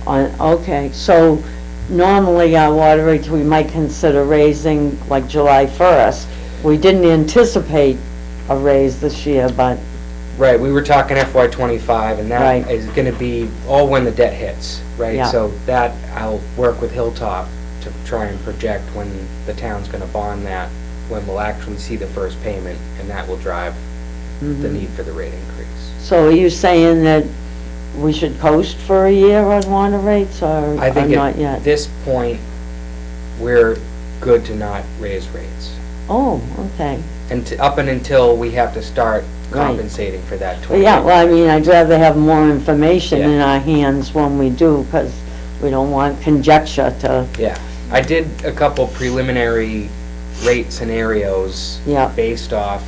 Okay, so normally our water rates, we might consider raising like July 1st. We didn't anticipate a raise this year, but, Right, we were talking FY '25, and that Right. is gonna be all when the debt hits, right? Yeah. So that, I'll work with Hilltop to try and project when the town's gonna bond that, when we'll actually see the first payment, and that will drive the need for the rate increase. so are you saying that we should coast for a year on water rates, or I think not at yet? this point, we're good to not raise rates. Oh, okay. And up and until we have to start Right. compensating for that Well, 20. yeah, well, I mean, I'd rather have more information Yeah. in our hands when we do, because we don't want conjecture to, Yeah, I did a couple preliminary rate scenarios. Yeah. Based off,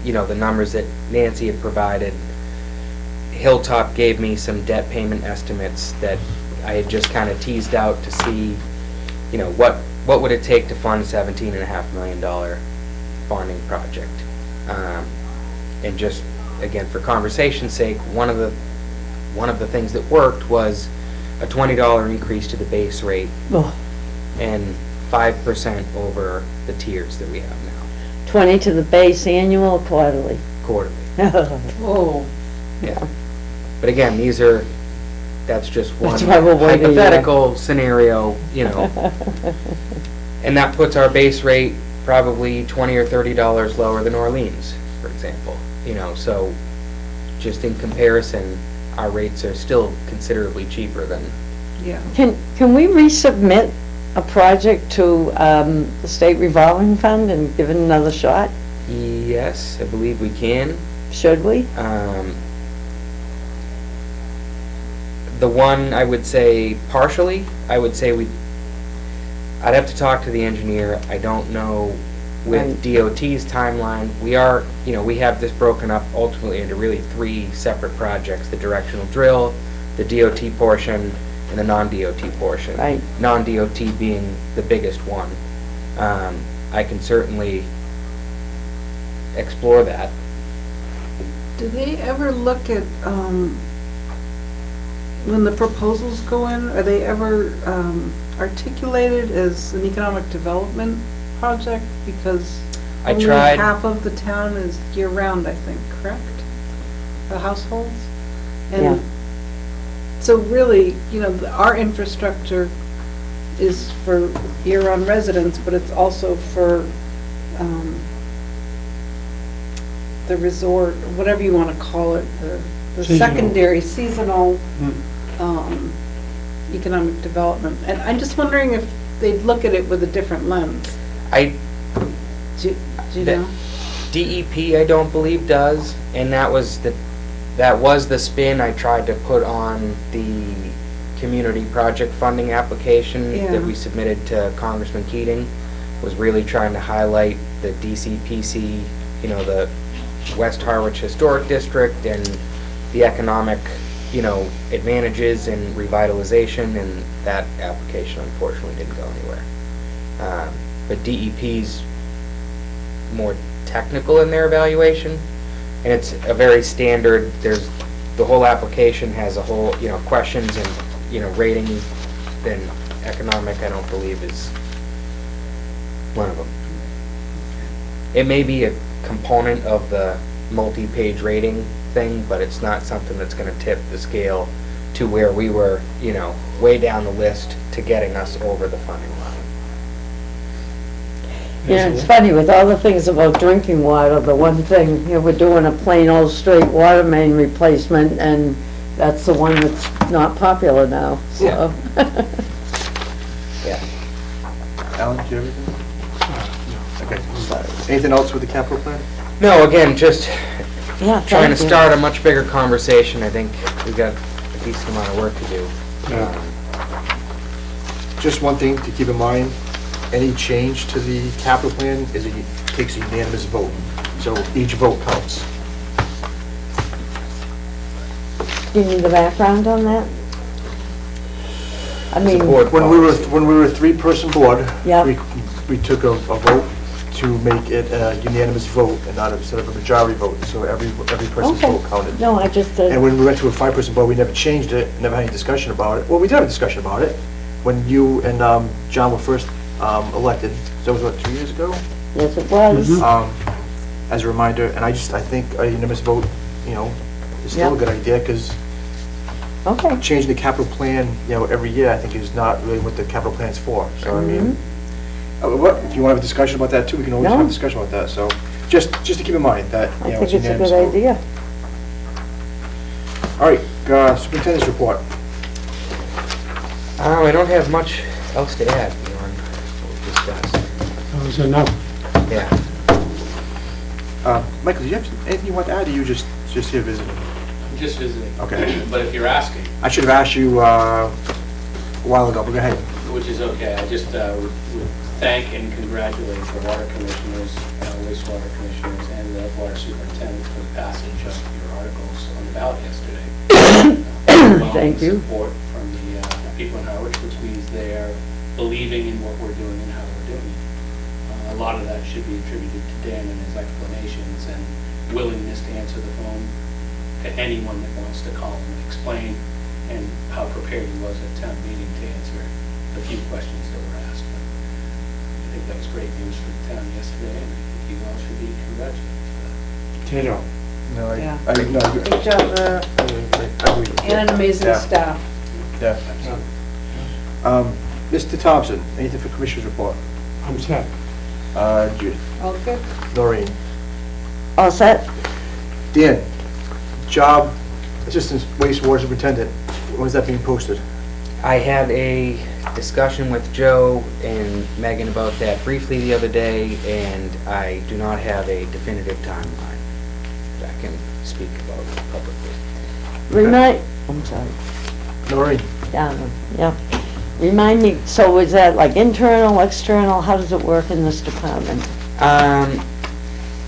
you know, the numbers that Nancy had provided. Hilltop gave me some debt payment estimates that I had just kind of teased out to see, you know, what would it take to fund $17.5 million bonding project. And just, again, for conversation's sake, one of the things that worked was a $20 increase to the base rate oh, and 5% over the tiers that we have now, 20 to the base annual, quarterly. quarterly. Oh, Yeah. But again, that's just one That's why we're waiting, yeah. hypothetical scenario, you know. And that puts our base rate probably $20 or $30 lower than Orleans, for example. You know, so just in comparison, our rates are still considerably cheaper than, yeah. Can we resubmit a project to the state revolving fund and give it another shot? yes, I believe we can. Should we? The one, I would say partially, I would say I'd have to talk to the engineer. I don't know with DOT's timeline. We have this broken up ultimately into really 3 separate projects: the directional drill, the DOT portion, and the non-DOT portion. Right. Non-DOT being the biggest one. I can certainly explore that. Do they ever look at, when the proposals go in, are they ever articulated as an economic development project? Because I only tried- half of the town is year-round, I think, correct? The households? Yeah. And so really, you know, our infrastructure is for year-round residents, but it's also for the resort, or whatever you want to call it, the Seasonal. secondary seasonal Hmm. economic development. And I'm just wondering if they'd look at it with a different lens. I, Do you That- know? DEP, I don't believe does, and that was the spin I tried to put on the community project funding application Yeah. that we submitted to Congressman Keating, was really trying to highlight the DCPC, you know, the West Harwich Historic District and the economic, you know, advantages and revitalization, and that application unfortunately didn't go anywhere. But DEP's more technical in their evaluation, and it's a very standard, the whole application has a whole, you know, questions and, you know, rating, then economic, I don't believe is one of them. It may be a component of the multi-page rating thing, but it's not something that's gonna tip the scale to where we were, you know, way down the list to getting us over the funding line. Yeah, it's funny, with all the things about drinking water, the one thing, you know, we're doing a plain old straight water main replacement, and that's the one that's not popular now, so. Yeah. Alan, do you have anything? Okay. Anything else with the capital plan? No, again, just Yeah, trying to thank you. start a much bigger conversation. I think we've got a decent amount of work to do. Yeah. Just one thing to keep in mind, any change to the capital plan takes a unanimous vote. So each vote counts. Do you need the background on that? I mean, Support. When we were a three-person board, Yeah. we took a vote to make it a unanimous vote and not instead of a majority vote, so every person's okay. vote counted. No, I just, And when we went to a five-person board, we never changed it, never had any discussion about it. Well, we did have a discussion about it when you and John were first elected. That was, what, 2 years ago? yes, it was. As a reminder, and I think a unanimous vote, you know, is still a Yeah. good idea, because Okay. changing the capital plan, you know, every year, I think is not really what the capital plan's for. So, I mean, if you want to have a discussion about that too, we can always No. have a discussion about that. So, just to keep in mind that, I you know, think it's a unanimous good vote. idea. All right, superintendent's report. I don't have much else to add beyond what we discussed. That was enough. Yeah. Michael, do you have anything you want to add, or you just here visiting? I'm just visiting. Okay. But if you're asking, I should have asked you a while ago, but go ahead. which is okay, I just would thank and congratulate the water commissioners, wastewater commissioners, and the water superintendent for the passage of your articles on the ballot yesterday. Thank you. Support from the people in Harwich, which means they're believing in what we're doing and how we're doing it. A lot of that should be attributed to Dan and his explanations and willingness to answer the phone to anyone that wants to call him and explain, and how prepared he was at town meeting to answer the few questions that were asked. But I think that was great news for the town yesterday, and I think you all should be congratulated for that. Ditto. No, Yeah. I agree. Good job, and an amazing Yeah. staff. Yeah. Mr. Thompson, anything for commissioner's report? I'm set. Judith, All good? Noreen, All set? Dan, job assistant wastewater superintendent, when is that being posted? I had a discussion with Joe and Megan about that briefly the other day, and I do not have a definitive timeline that I can speak about publicly. I'm sorry. Noreen, Yeah. Remind me, so is that like internal, external, how does it work in this department?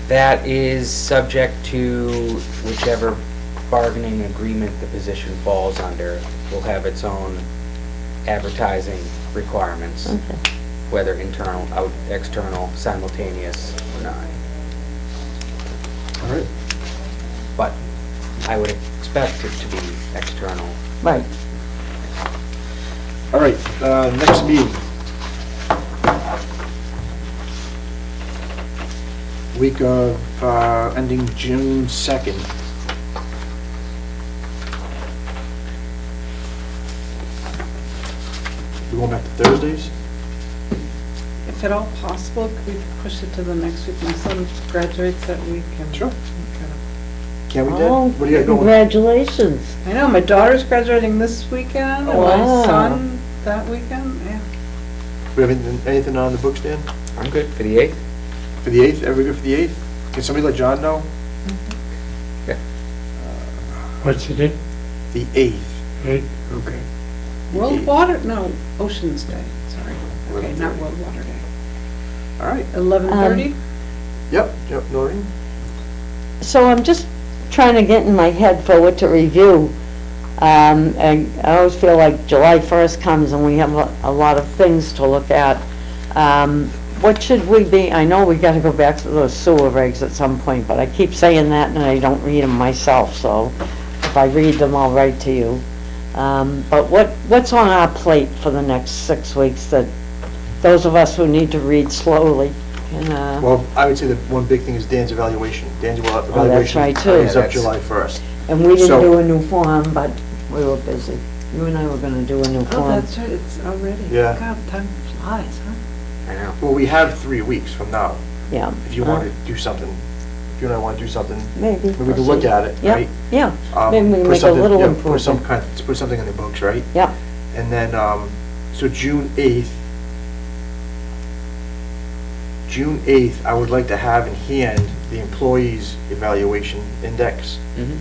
That is subject to whichever bargaining agreement the position falls under. Will have its own advertising requirements, Okay. whether internal, external, simultaneous, or not. All right. but I would expect it to be external. Right. All right, next meeting. Week of, ending June 2nd. We going back to Thursdays? If at all possible, could we push it to the next week? My son graduates that week and. Sure. Kind Can we, Dad? Oh, What do you got going? congratulations. I know, my daughter's graduating this weekend, and Wow. my son that weekend, yeah. We have anything on the books, Dan? I'm good for the 8th. For the 8th? Everybody good for the 8th? Can somebody let John know? What's the date? The 8th. 8? Okay. World Water, no, Oceans Day, sorry. Okay, 11:30. not World Water Day. All right. 11:30? Yep, Noreen? So I'm just trying to get in my head for what to review. And I always feel like July 1st comes and we have a lot of things to look at. What should we be, I know we gotta go back to those sewer regs at some point, but I keep saying that and I don't read them myself, so if I read them, I'll write to you. But what's on our plate for the next 6 weeks that those of us who need to read slowly can, Well, I would say that one big thing is Dan's evaluation. Dan's evaluation. Oh, that's right, too. Is up Yeah, that's- July 1st. and we didn't So- do a new form, but we were busy. You and I were gonna do a new Oh, form. that's right, it's already. Yeah. God, time flies, huh? I know. Well, we have 3 weeks from now. Yeah. If you want to do something, if you and I want to do something, Maybe. maybe we can look at it, Yeah, right? yeah, Um, maybe we put make a something- little yeah, Put some improvement. kind, put something in the books, right? Yeah, And then, so June 8th, I would like to have in hand the employees' evaluation index. Mhm.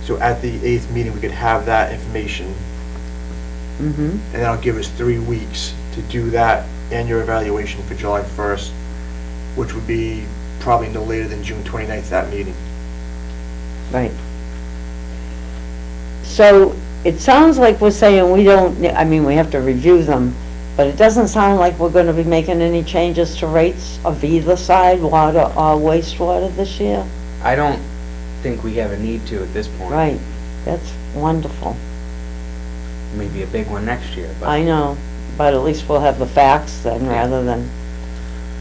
So at the 8th meeting, we could have that information, mm-hmm, and that'll give us 3 weeks to do that and your evaluation for July 1st, which would be probably no later than June 29th, that meeting. right. So, it sounds like we're saying we don't, I mean, we have to review them, but it doesn't sound like we're gonna be making any changes to rates of either side, water or wastewater this year. I don't think we have a need to at this point. Right, that's wonderful. Maybe a big one next year, but. I know, but at least we'll have the facts then, rather than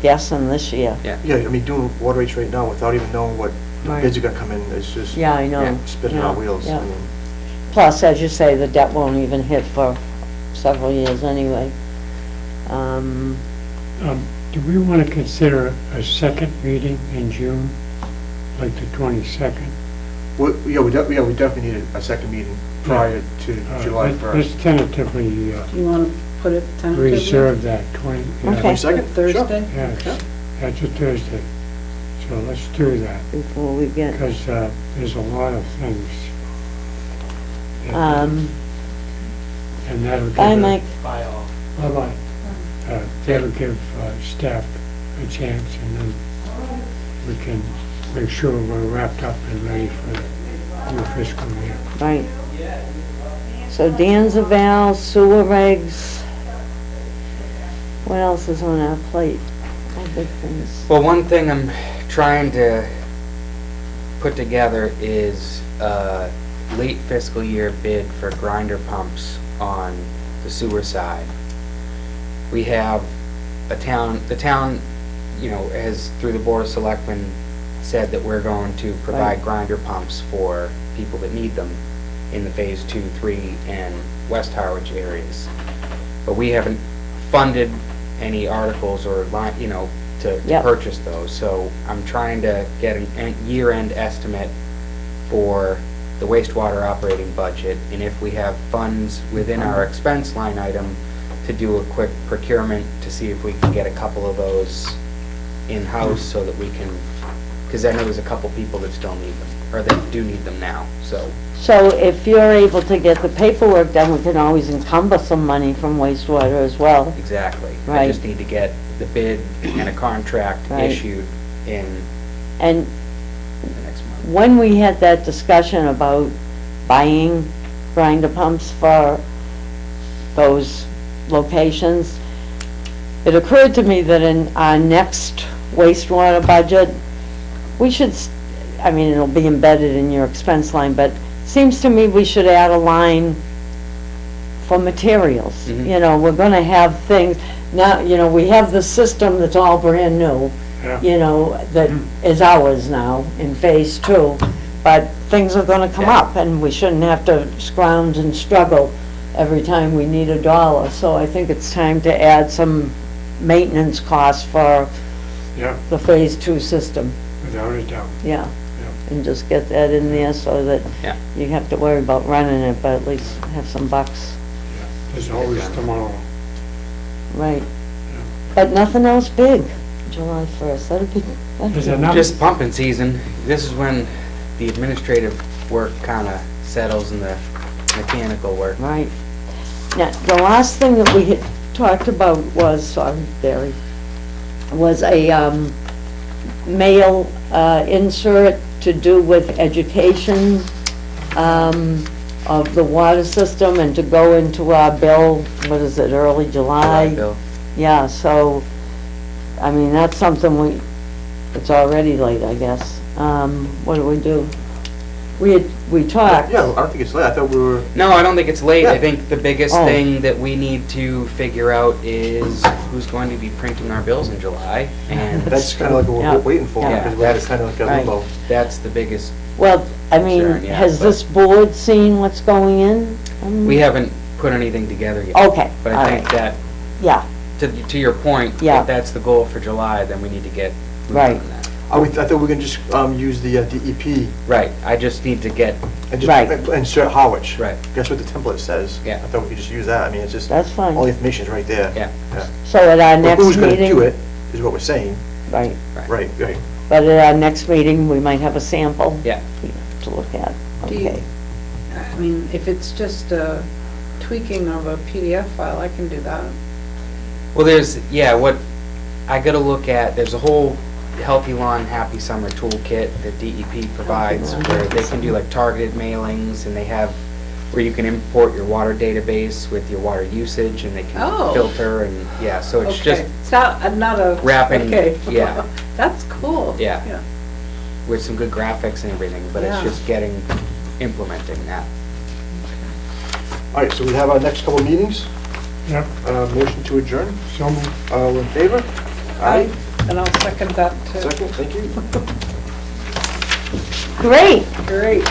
guessing this year. Yeah. Yeah, I mean, doing water rates right now without even knowing what Right. bids are gonna come in, it's just Yeah, I know. Yeah, spinning Yeah, our wheels. yeah. I mean, Plus, as you say, the debt won't even hit for several years anyway. Do we want to consider a second meeting in June, like the 22nd? yeah, we definitely need a second meeting prior to July Let's 1st. tentatively Do you want to put it tentatively? reserve that 20, yeah, Okay. 22nd? Sure. Thursday? yeah, that's a Thursday. So let's do that, Before we get, because there's a lot of things. that- um, And that'll give. bye, us- Mike. By all. Bye-bye. That'll give staff a chance, and then we can make sure we're wrapped up and ready for the new fiscal year. Right. So Dan's eval, sewer regs. What else is on our plate? All big things. Well, one thing I'm trying to put together is a late fiscal year bid for grinder pumps on the sewer side. We have the town, has, through the Board of Selectmen, said that we're going to provide Right. grinder pumps for people that need them in the Phase 2, 3, and West Harwich areas. But we haven't funded any articles or to Yep. purchase those. So I'm trying to get a year-end estimate for the wastewater operating budget, and if we have funds within our expense line item to do a quick procurement to see if we can get a couple of those in-house so that we can, because I know there's a couple people that still need them, or that do need them now, so. So if you're able to get the paperwork done, we can always encumber some money from wastewater as well. Exactly. I Right. just need to get the bid and a contract Right. issued in And the next month. when we had that discussion about buying grinder pumps for those locations, it occurred to me that in our next wastewater budget, we should, I mean, it'll be embedded in your expense line, but seems to me we should add a line for materials. Mhm. You know, we're gonna have things, now, you know, we have the system that's all brand new, Yeah. you know, that is ours now in phase 2, but things are gonna come Yeah. up, and we shouldn't have to scrounge and struggle every time we need $1. So I think it's time to add some maintenance costs for Yeah, the phase 2 system, without a doubt. yeah. And just get that in there so that Yeah. you have to worry about running it, but at least have some bucks. There's always tomorrow. Right. But nothing else big, July 1st, that'd be. Is there nothing? Just pumping season. This is when the administrative work kind of settles and the mechanical work. Right. Now, the last thing that we had talked about was, sorry, Barry, was a, mail, insert to do with education, of the water system and to go into our bill, what is it, early July? Bill. Yeah, so, I mean, that's something it's already late, I guess. What do we do? We talked. Yeah, I don't think it's late, I thought we were, No, I don't think it's late. Yeah. I think the biggest Oh. thing that we need to figure out is who's going to be printing our bills in July, and that's kind of like what Yeah. we're waiting for, Yeah. because we're kind of like a Right. limbo. that's the biggest. Well, I mean, Concern, yeah, has but- this board seen what's going in? We haven't put anything together yet. Okay, But all I think right. that, Yeah, to your point, Yeah. if that's the goal for July, then we need to get moving Right. on that. I thought we were gonna just, use the DEP Right, I just need to get, and just Right. insert Harwich. right, Guess what the template says? Yeah. I thought we could just use that, I mean, it's just, that's fine. all the information's right there. yeah, So at our But next who's gonna meeting. do it, is what we're saying. Right, Right, right. but at our next meeting, we might have a sample. yeah. To look at, Do you- okay. I mean, if it's just a tweaking of a PDF file, I can do that. Well, what I gotta look at, there's a whole Healthy Lawn, Happy Summer toolkit that DEP provides Lawn, where Happy they can do like targeted mailings, and they have where you can import your water database with your water usage, and they can Oh. filter, and, yeah, so it's just Okay. It's not a. wrapping, Okay. yeah. That's cool. Yeah. with some good graphics and everything, but it's Yeah. just implementing that. All right, so we have our next couple meetings. Yep, Motion to adjourn. so moved. All in favor? And I'll second that too. Second, thank you. Great. Great.